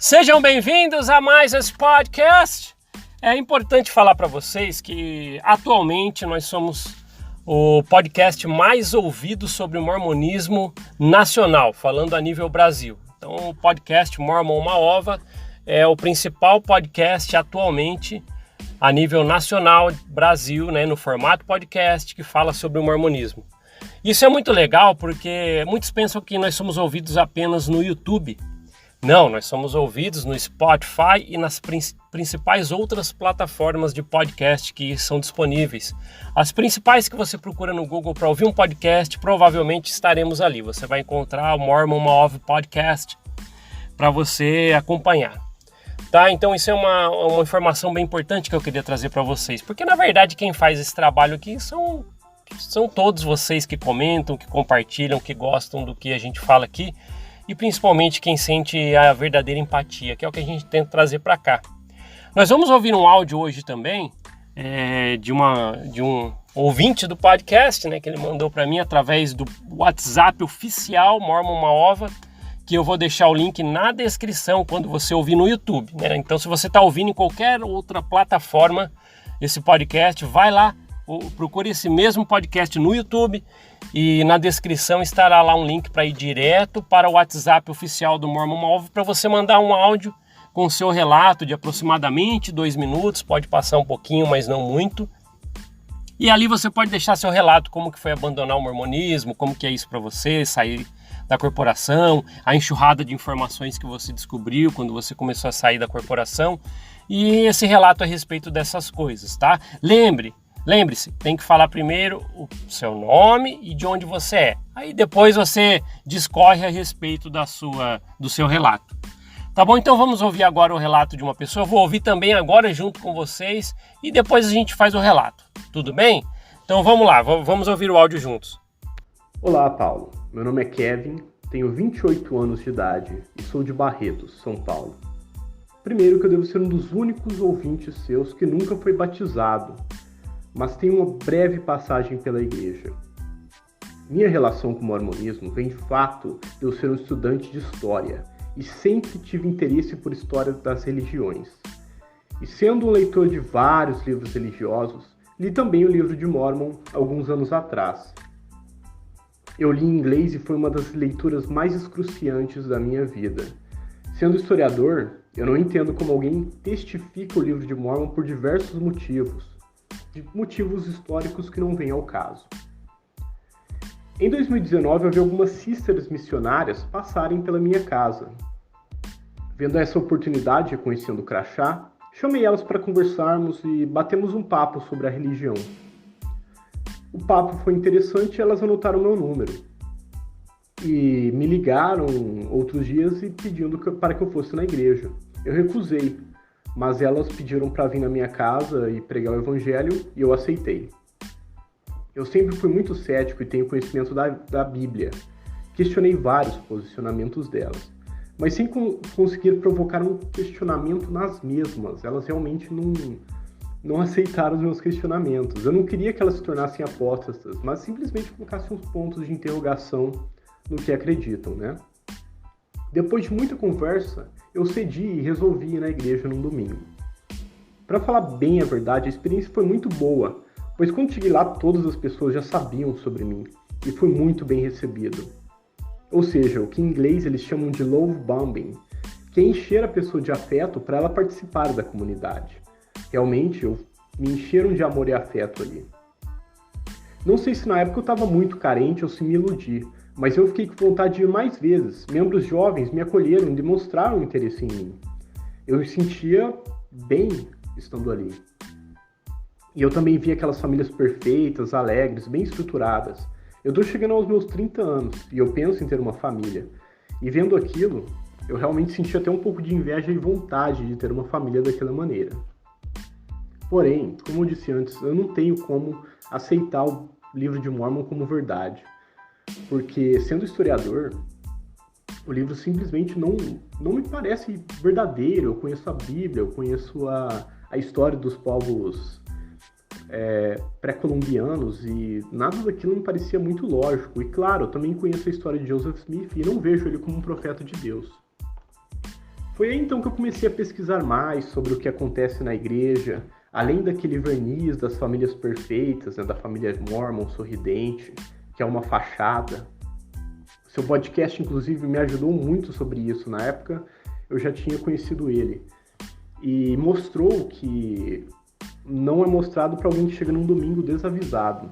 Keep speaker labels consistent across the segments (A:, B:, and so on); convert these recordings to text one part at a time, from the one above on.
A: Sejam bem-vindos a mais esse podcast. É importante falar para vocês que atualmente nós somos o podcast mais ouvido sobre o mormonismo nacional, falando a nível Brasil. Então o podcast Mormon Uma Ova é o principal podcast atualmente a nível nacional Brasil, no formato podcast que fala sobre o mormonismo. Isso é muito legal porque muitos pensam que nós somos ouvidos apenas no YouTube. Não, nós somos ouvidos no Spotify e nas principais outras plataformas de podcast que são disponíveis. As principais que você procura no Google para ouvir um podcast, provavelmente estaremos ali. Você vai encontrar o Mormon Uma Ova Podcast para você acompanhar. Tá? Então isso é uma informação bem importante que eu queria trazer para vocês. Porque na verdade quem faz esse trabalho aqui são todos vocês que comentam, que compartilham, que gostam do que a gente fala aqui. E principalmente quem sente a verdadeira empatia, que é o que a gente tenta trazer para cá. Nós vamos ouvir um áudio hoje também de um ouvinte do podcast, que ele mandou para mim através do WhatsApp oficial Mormon Uma Ova, que eu vou deixar o link na descrição quando você ouvir no YouTube. Então se você está ouvindo em qualquer outra plataforma esse podcast, vai lá, procure esse mesmo podcast no YouTube e na descrição estará lá um link para ir direto para o WhatsApp oficial do Mormon Uma Ova para você mandar um áudio com o seu relato de aproximadamente 2 minutos, pode passar um pouquinho, mas não muito. E ali você pode deixar seu relato, como que foi abandonar o mormonismo, como que é isso para você, sair da corporação, a enxurrada de informações que você descobriu quando você começou a sair da corporação e esse relato a respeito dessas coisas, tá? Lembre-se, tem que falar primeiro o seu nome e de onde você é. Aí depois você discorre a respeito do seu relato. Tá bom? Então vamos ouvir agora o relato de uma pessoa. Eu vou ouvir também agora junto com vocês e depois a gente faz o relato. Tudo bem? Então vamos lá, vamos ouvir o áudio juntos.
B: Olá, Paulo. Meu nome é Kevin, tenho 28 anos de idade e sou de Barretos, São Paulo. Primeiro que eu devo ser um dos únicos ouvintes seus que nunca foi batizado, mas tem uma breve passagem pela igreja. Minha relação com o mormonismo vem de fato de eu ser um estudante de história e sempre tive interesse por história das religiões. E sendo um leitor de vários livros religiosos, li também o livro de Mormon alguns anos atrás. Eu li em inglês e foi uma das leituras mais excruciantes da minha vida. Sendo historiador, eu não entendo como alguém testifica o livro de Mormon por diversos motivos, de motivos históricos que não vêm ao caso. Em 2019, eu vi algumas sisters missionárias passarem pela minha casa. Vendo essa oportunidade, reconhecendo o crachá, chamei elas para conversarmos e batemos um papo sobre a religião. O papo foi interessante e elas anotaram meu número. E me ligaram outros dias e pedindo para que eu fosse na igreja. Eu recusei, mas elas pediram para vir na minha casa e pregar o evangelho e eu aceitei. Eu sempre fui muito cético e tenho conhecimento da Bíblia. Questionei vários posicionamentos delas, mas sem conseguir provocar um questionamento nas mesmas. Elas realmente não aceitaram os meus questionamentos. Eu não queria que elas se tornassem apóstatas, mas simplesmente colocassem uns pontos de interrogação no que acreditam, Depois de muita conversa, eu cedi e resolvi ir na igreja num domingo. Para falar bem a verdade, a experiência foi muito boa, pois quando cheguei lá todas as pessoas já sabiam sobre mim e fui muito bem recebido. Ou seja, o que em inglês eles chamam de love bombing, que é encher a pessoa de afeto para ela participar da comunidade. Realmente, me encheram de amor e afeto ali. Não sei se na época eu estava muito carente ou se me iludi, mas eu fiquei com vontade de ir mais vezes. Membros jovens me acolheram e demonstraram interesse em mim. Eu me sentia bem estando ali. E eu também vi aquelas famílias perfeitas, alegres, bem estruturadas. Eu estou chegando aos meus 30 anos e eu penso em ter uma família. E vendo aquilo, eu realmente senti até um pouco de inveja e vontade de ter uma família daquela maneira. Porém, como eu disse antes, eu não tenho como aceitar o livro de Mormon como verdade. Porque, sendo historiador, o livro simplesmente não me parece verdadeiro. Eu conheço a Bíblia, eu conheço a história dos povos pré-colombianos e nada daquilo me parecia muito lógico. E claro, eu também conheço a história de Joseph Smith e não vejo ele como um profeta de Deus. Foi aí então que eu comecei a pesquisar mais sobre o que acontece na igreja, além daquele verniz das famílias perfeitas, né, da família Mormon sorridente, que é uma fachada. Seu podcast, inclusive, me ajudou muito sobre isso. Na época, eu já tinha conhecido ele. E mostrou que não é mostrado para alguém que chega num domingo desavisado.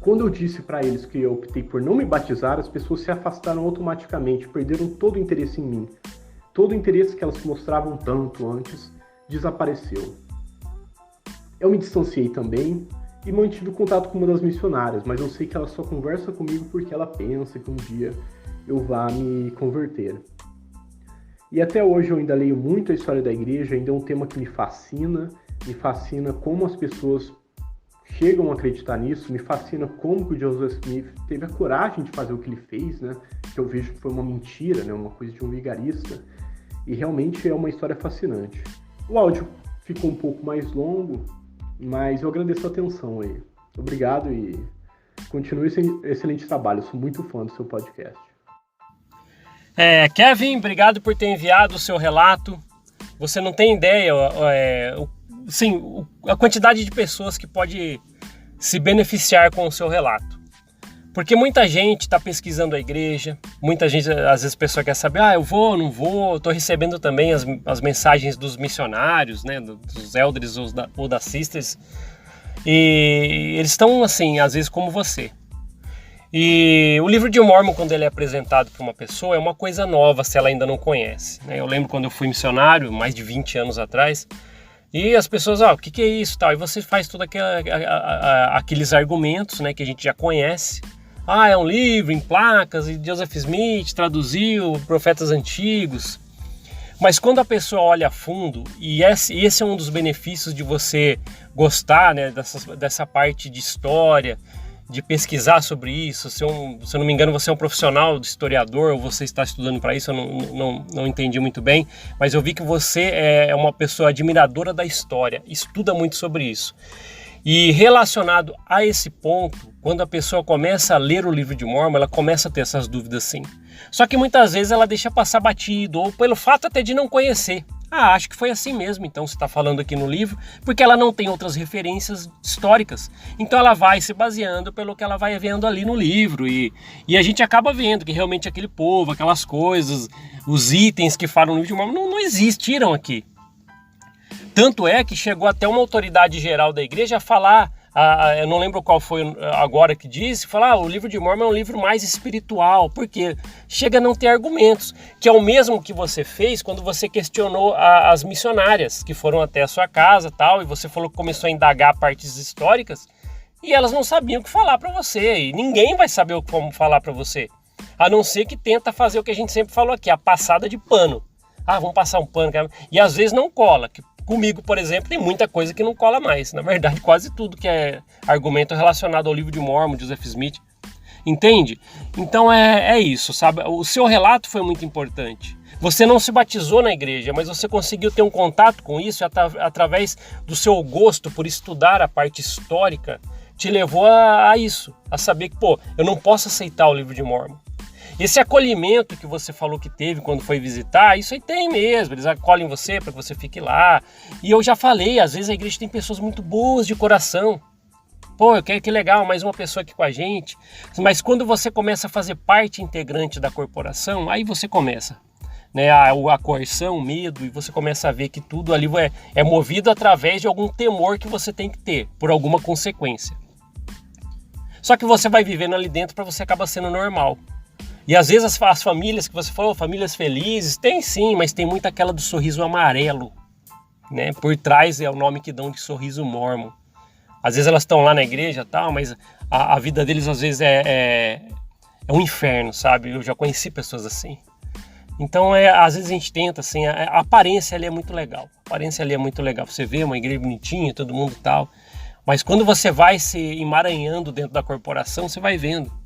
B: Quando eu disse para eles que eu optei por não me batizar, as pessoas se afastaram automaticamente, perderam todo o interesse em mim. Todo o interesse que elas mostravam tanto antes desapareceu. Eu me distanciei também e mantive contato com uma das missionárias, mas eu sei que ela só conversa comigo porque ela pensa que um dia eu vá me converter. E até hoje eu ainda leio muito a história da igreja, ainda é um tema que me fascina como as pessoas chegam a acreditar nisso, me fascina como que o Joseph Smith teve a coragem de fazer o que ele fez, né? Que eu vejo que foi uma mentira, né? Uma coisa de um vigarista, e realmente é uma história fascinante. O áudio ficou um pouco mais longo, mas eu agradeço a atenção aí. Obrigado e continue esse excelente trabalho. Eu sou muito fã do seu podcast.
A: Kevin, obrigado por ter enviado o seu relato. Você não tem ideia, a quantidade de pessoas que pode se beneficiar com o seu relato. Porque muita gente está pesquisando a igreja, muita gente, às vezes a pessoa quer saber, eu vou, não vou, estou recebendo também as mensagens dos missionários, né, dos elders ou das sisters, e eles estão assim, às vezes como você. E o livro de Mormon, quando ele é apresentado para uma pessoa, é uma coisa nova se ela ainda não conhece, né? Eu lembro quando eu fui missionário, mais de 20 anos atrás, e as pessoas, o que é isso? Tal? E você faz todos aqueles argumentos, né, que a gente já conhece. É um livro em placas, e Joseph Smith traduziu profetas antigos. Mas quando a pessoa olha a fundo, e esse é um dos benefícios de você gostar, né, dessa parte de história, de pesquisar sobre isso. Se eu não me engano, você é um profissional de historiador, ou você está estudando para isso, eu não entendi muito bem, mas eu vi que você é uma pessoa admiradora da história, estuda muito sobre isso. E relacionado a esse ponto, quando a pessoa começa a ler o livro de Mormon, ela começa a ter essas dúvidas sim. Só que muitas vezes ela deixa passar batido, ou pelo fato até de não conhecer. Acho que foi assim mesmo, então você está falando aqui no livro, porque ela não tem outras referências históricas. Então ela vai se baseando pelo que ela vai vendo ali no livro, e a gente acaba vendo que realmente aquele povo, aquelas coisas, os itens que falam no livro de Mormon não existiram aqui. Tanto é que chegou até uma autoridade geral da igreja a falar, eu não lembro qual foi agora que disse, falar o livro de Mormon é um livro mais espiritual, porque chega a não ter argumentos, que é o mesmo que você fez quando você questionou as missionárias que foram até a sua casa tal, e você falou que começou a indagar partes históricas, e elas não sabiam o que falar para você, e ninguém vai saber como falar para você, a não ser que tenta fazer o que a gente sempre falou aqui, a passada de pano. Vamos passar um pano, e às vezes não cola, comigo, por exemplo, tem muita coisa que não cola mais. Na verdade, quase tudo que é argumento relacionado ao livro de Mormon, Joseph Smith. Entende? Então é isso, sabe? O seu relato foi muito importante. Você não se batizou na igreja, mas você conseguiu ter um contato com isso através do seu gosto por estudar a parte histórica, te levou a isso, a saber que, eu não posso aceitar o livro de Mormon. Esse acolhimento que você falou que teve quando foi visitar, isso aí tem mesmo, eles acolhem você para que você fique lá. E eu já falei, às vezes a igreja tem pessoas muito boas de coração. Que legal, mais uma pessoa aqui com a gente. Mas quando você começa a fazer parte integrante da corporação, aí você começa, né, a coerção, o medo, e você começa a ver que tudo ali é movido através de algum temor que você tem que ter, por alguma consequência. Só que você vai vivendo ali dentro para você acabar sendo normal. E às vezes as famílias que você falou, famílias felizes, tem sim, mas tem muito aquela do sorriso amarelo, né? Por trás é o nome que dão de sorriso mormon. Às vezes elas estão lá na igreja e tal, mas a vida deles às vezes é um inferno, sabe? Eu já conheci pessoas assim. Então às vezes a gente tenta, assim, a aparência ali é muito legal. A aparência ali é muito legal. Você vê uma igreja bonitinha, todo mundo e tal. Mas quando você vai se emaranhando dentro da corporação, você vai vendo.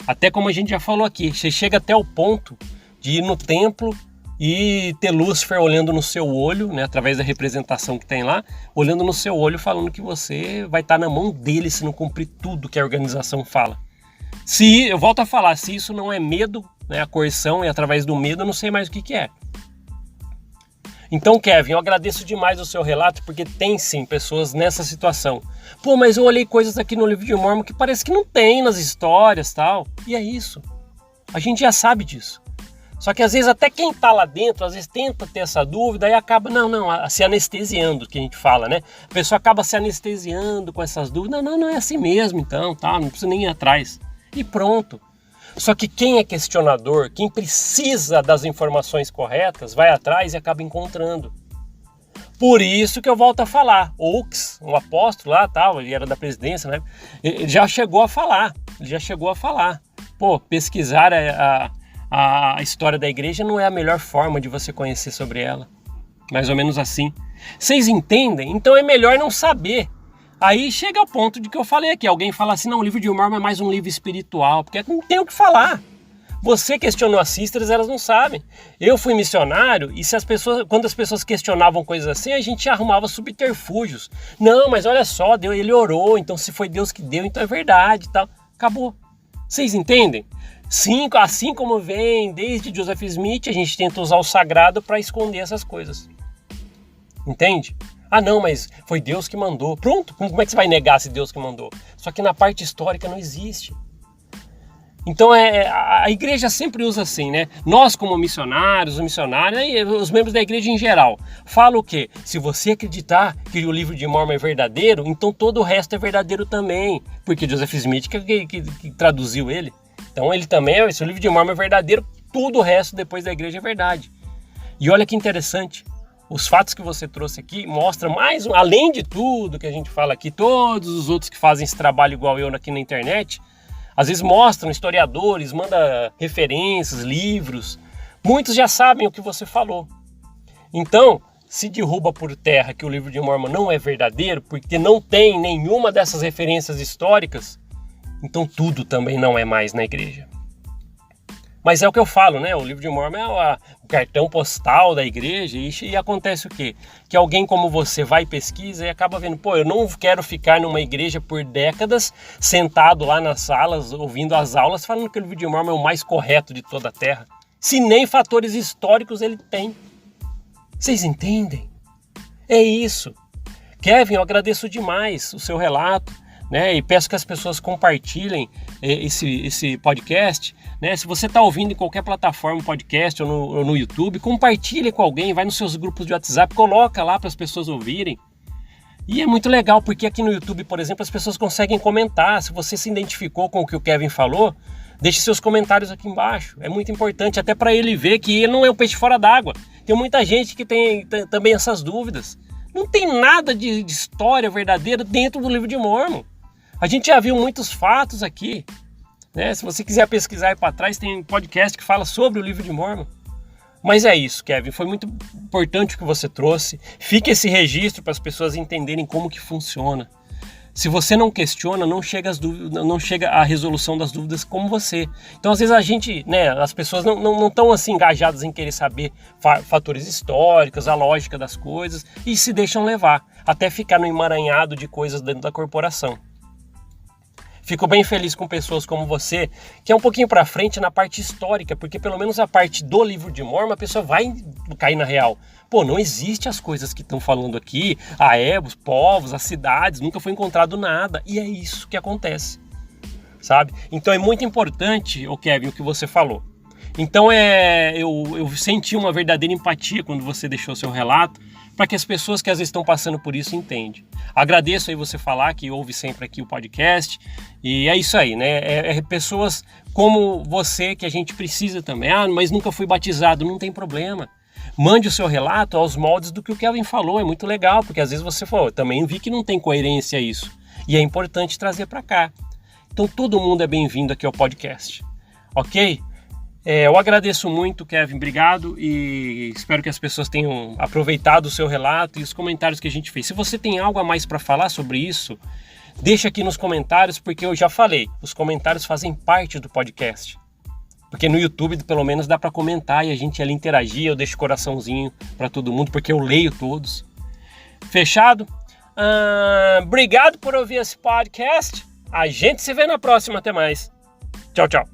A: Até como a gente já falou aqui, você chega até o ponto de ir no templo e ter Lúcifer olhando no seu olho, né, através da representação que tem lá, olhando no seu olho falando que você vai estar na mão dele se não cumprir tudo que a organização fala. Eu volto a falar, se isso não é medo, né, a coerção é através do medo, eu não sei mais o que é. Então, Kevin, eu agradeço demais o seu relato, porque tem sim pessoas nessa situação. Pô, mas eu olhei coisas aqui no livro de Mórmon que parece que não tem nas histórias e tal. E é isso. A gente já sabe disso. Só que às vezes até quem está lá dentro, às vezes tenta ter essa dúvida e acaba, se anestesiando, que a gente fala, né? A pessoa acaba se anestesiando com essas dúvidas. Não é assim mesmo então, tá? Não precisa nem ir atrás. E pronto. Só que quem é questionador, quem precisa das informações corretas, vai atrás e acaba encontrando. Por isso que eu volto a falar. Oaks, um apóstolo lá, tal, ele era da presidência, né? Ele já chegou a falar. Pô, pesquisar a história da igreja não é a melhor forma de você conhecer sobre ela. Mais ou menos assim. Vocês entendem? Então é melhor não saber. Aí chega ao ponto de que eu falei aqui. Alguém fala assim, não, o livro de Mórmon é mais um livro espiritual, porque não tem o que falar. Você questionou as sisters, elas não sabem. Eu fui missionário e quando as pessoas questionavam coisas assim, a gente arrumava subterfúgios. Não, mas olha só, ele orou, então se foi Deus que deu, então é verdade e tal. Acabou. Vocês entendem? Sim, assim como vem desde Joseph Smith, a gente tenta usar o sagrado para esconder essas coisas. Entende? Ah não, mas foi Deus que mandou. Pronto, como é que você vai negar se Deus que mandou? Só que na parte histórica não existe. Então a igreja sempre usa assim, né? Nós como missionários, os membros da igreja em geral, falam o quê? Se você acreditar que o livro de Mórmon é verdadeiro, então todo o resto é verdadeiro também. Porque Joseph Smith que traduziu ele. Então ele também, se o livro de Mórmon é verdadeiro, tudo o resto depois da igreja é verdade. E olha que interessante, os fatos que você trouxe aqui mostram além de tudo que a gente fala aqui, todos os outros que fazem esse trabalho igual eu aqui na internet, às vezes mostram historiadores, mandam referências, livros, muitos já sabem o que você falou. Então, se derruba por terra que o livro de Mórmon não é verdadeiro, porque não tem nenhuma dessas referências históricas, então tudo também não é mais na igreja. Mas é o que eu falo, né? O livro de Mórmon é o cartão postal da igreja e acontece o quê? Que alguém como você vai e pesquisa e acaba vendo, pô, eu não quero ficar numa igreja por décadas, sentado lá nas salas, ouvindo as aulas, falando que o livro de Mórmon é o mais correto de toda a terra. Se nem fatores históricos ele tem. Vocês entendem? É isso. Kevin, eu agradeço demais o seu relato. Né, e peço que as pessoas compartilhem esse podcast, né? Se você está ouvindo em qualquer plataforma podcast ou no YouTube, compartilhe com alguém, vai nos seus grupos de WhatsApp, coloca lá para as pessoas ouvirem. E é muito legal, porque aqui no YouTube, por exemplo, as pessoas conseguem comentar. Se você se identificou com o que o Kevin falou, deixe seus comentários aqui embaixo. É muito importante, até para ele ver que ele não é um peixe fora d'água. Tem muita gente que tem também essas dúvidas. Não tem nada de história verdadeira dentro do livro de Mórmon. A gente já viu muitos fatos aqui, né? Se você quiser pesquisar aí para trás, tem um podcast que fala sobre o livro de Mórmon. Mas é isso, Kevin, foi muito importante o que você trouxe. Fica esse registro para as pessoas entenderem como que funciona. Se você não questiona, não chega à resolução das dúvidas como você. Então, às vezes a gente, né, as pessoas não estão assim engajadas em querer saber fatores históricos, a lógica das coisas e se deixam levar, até ficar no emaranhado de coisas dentro da corporação. Fico bem feliz com pessoas como você, que é um pouquinho para frente na parte histórica, porque pelo menos a parte do livro de Mórmon a pessoa vai cair na real. Pô, não existe as coisas que estão falando aqui, os povos, as cidades, nunca foi encontrado nada. E é isso que acontece, sabe? Então é muito importante, Kevin, o que você falou. Então eu senti uma verdadeira empatia quando você deixou seu relato, para que as pessoas que às vezes estão passando por isso entendam. Agradeço aí você falar que ouve sempre aqui o podcast, e é isso aí, né? É pessoas como você que a gente precisa também. Ah, mas nunca fui batizado, não tem problema. Mande o seu relato aos moldes do que o Kevin falou, é muito legal, porque às vezes você falou, eu também vi que não tem coerência isso, e é importante trazer para cá. Então todo mundo é bem-vindo aqui ao podcast, ok? Eu agradeço muito, Kevin, obrigado, e espero que as pessoas tenham aproveitado o seu relato e os comentários que a gente fez. Se você tem algo a mais para falar sobre isso, deixa aqui nos comentários, porque eu já falei, os comentários fazem parte do podcast. Porque no YouTube, pelo menos, dá para comentar e a gente ali interagir, eu deixo coraçãozinho para todo mundo, porque eu leio todos. Fechado? Obrigado por ouvir esse podcast. A gente se vê na próxima. Até mais. Tchau, tchau.